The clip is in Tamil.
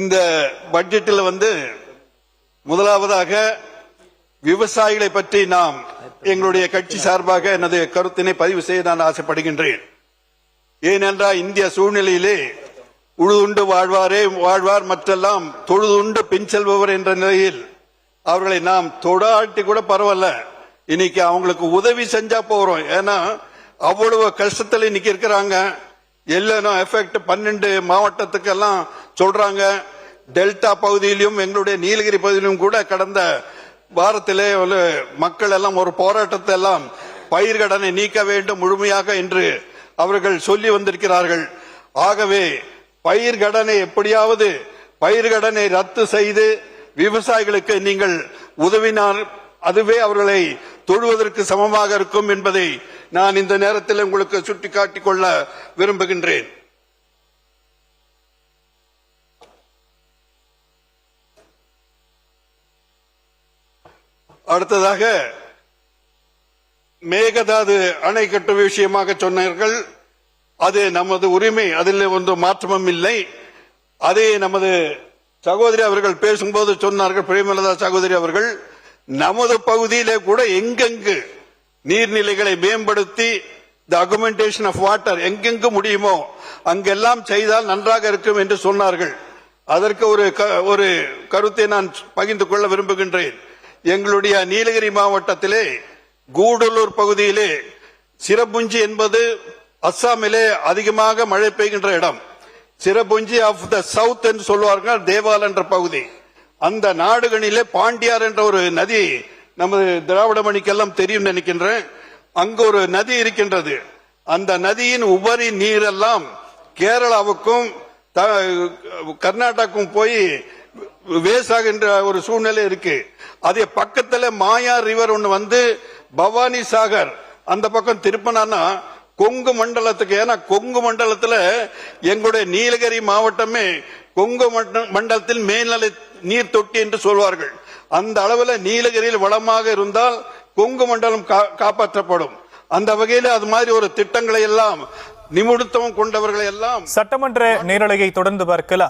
இந்த பட்ஜெட்டில் முதலாவதாக விவசாயிகளை பற்றி நாம் எங்களுடைய கட்சி சார்பாக எனது கருத்தினை பதிவு செய்ய நான் ஆசைப்படுகின்றேன். ஏனென்றால் இந்திய சூழ்நிலையிலே உழுதுண்டு வாழ்வார் மற்றெல்லாம் தொழுதுண்டு பின் செல்பவர் என்ற நிலையில் அவர்களை நாம் தொடாட்டி கூட பரவாயில்ல, இன்னைக்கு அவங்களுக்கு உதவி செஞ்சா போறோம். ஏன்னா அவ்வளவு கஷ்டத்தில் இன்னைக்கு இருக்கிறாங்க. எல்லோ எஃபெக்ட் 12 மாவட்டத்துக்கெல்லாம் சொல்றாங்க. டெல்டா பகுதியிலும் எங்களுடைய நீலகிரி பகுதியிலும் கூட கடந்த வாரத்திலே மக்கள் எல்லாம் ஒரு போராட்டத்தை எல்லாம் பயிர்கடனை நீக்க வேண்டும் முழுமையாக என்று அவர்கள் சொல்லி வந்திருக்கிறார்கள். ஆகவே பயிர்கடனை எப்படியாவது பயிர்கடனை ரத்து செய்து விவசாயிகளுக்கு நீங்கள் உதவினால் அதுவே அவர்களை தொழுவதற்கு சமமாக இருக்கும் என்பதை நான் இந்த நேரத்தில் உங்களுக்கு சுட்டிக்காட்டிக் கொள்ள விரும்புகின்றேன். அடுத்ததாக மேகதாது அணை கட்டும் விஷயமாக சொன்னார்கள். அது நமது உரிமை, அதில் ஒன்றும் மாற்றமும் இல்லை. அதே நமது சகோதரி அவர்கள் பேசும்போது சொன்னார்கள், பிரேமலதா சகோதரி அவர்கள், நமது பகுதியிலே கூட எங்கெங்கு நீர்நிலைகளை மேம்படுத்தி தி அகுமெண்டேஷன் ஆஃப் வாட்டர் எங்கெங்கு முடியுமோ அங்கெல்லாம் செய்தால் நன்றாக இருக்கும் என்று சொன்னார்கள். அதற்கு ஒரு கருத்தை நான் பகிர்ந்து கொள்ள விரும்புகின்றேன். எங்களுடைய நீலகிரி மாவட்டத்திலே கூடலூர் பகுதியிலே சிரபுஞ்சி என்பது அஸ்ஸாமிலே அதிகமாக மழை பெய்கின்ற இடம். சிரபுஞ்சி ஆஃப் த சவுத் என்று சொல்வார்கள், தேவால் என்ற பகுதி. அந்த நாடுகளிலே பாண்டியார் என்ற ஒரு நதி நமது திராவிட மணிக்கெல்லாம் தெரியும் நினைக்கின்றேன். அங்கு ஒரு நதி இருக்கின்றது. அந்த நதியின் உபரி நீரெல்லாம் கேரளாவுக்கும் கர்நாடகாவுக்கும் போய் வேஸ்டாகின்ற ஒரு சூழ்நிலை இருக்கு. அதே பக்கத்துல மாயா ரிவர் ஒன்று பவானி சாகர் அந்த பக்கம் திருப்பினா கொங்கு மண்டலத்துக்கு, ஏன்னா கொங்கு மண்டலத்துல எங்களுடைய நீலகிரி மாவட்டமே கொங்கு மண்டலத்தில் மேல்நிலை நீர் தொட்டி என்று சொல்வார்கள். அந்த அளவில் நீலகிரியில் வளமாக இருந்தால் கொங்கு மண்டலம் காப்பாற்றப்படும். அந்த வகையில் அது மாதிரி ஒரு திட்டங்களை எல்லாம் நிமிடத்துவம் கொண்டவர்களை எல்லாம் சட்டமன்ற நேரலையை தொடர்ந்து பார்க்கலாம்.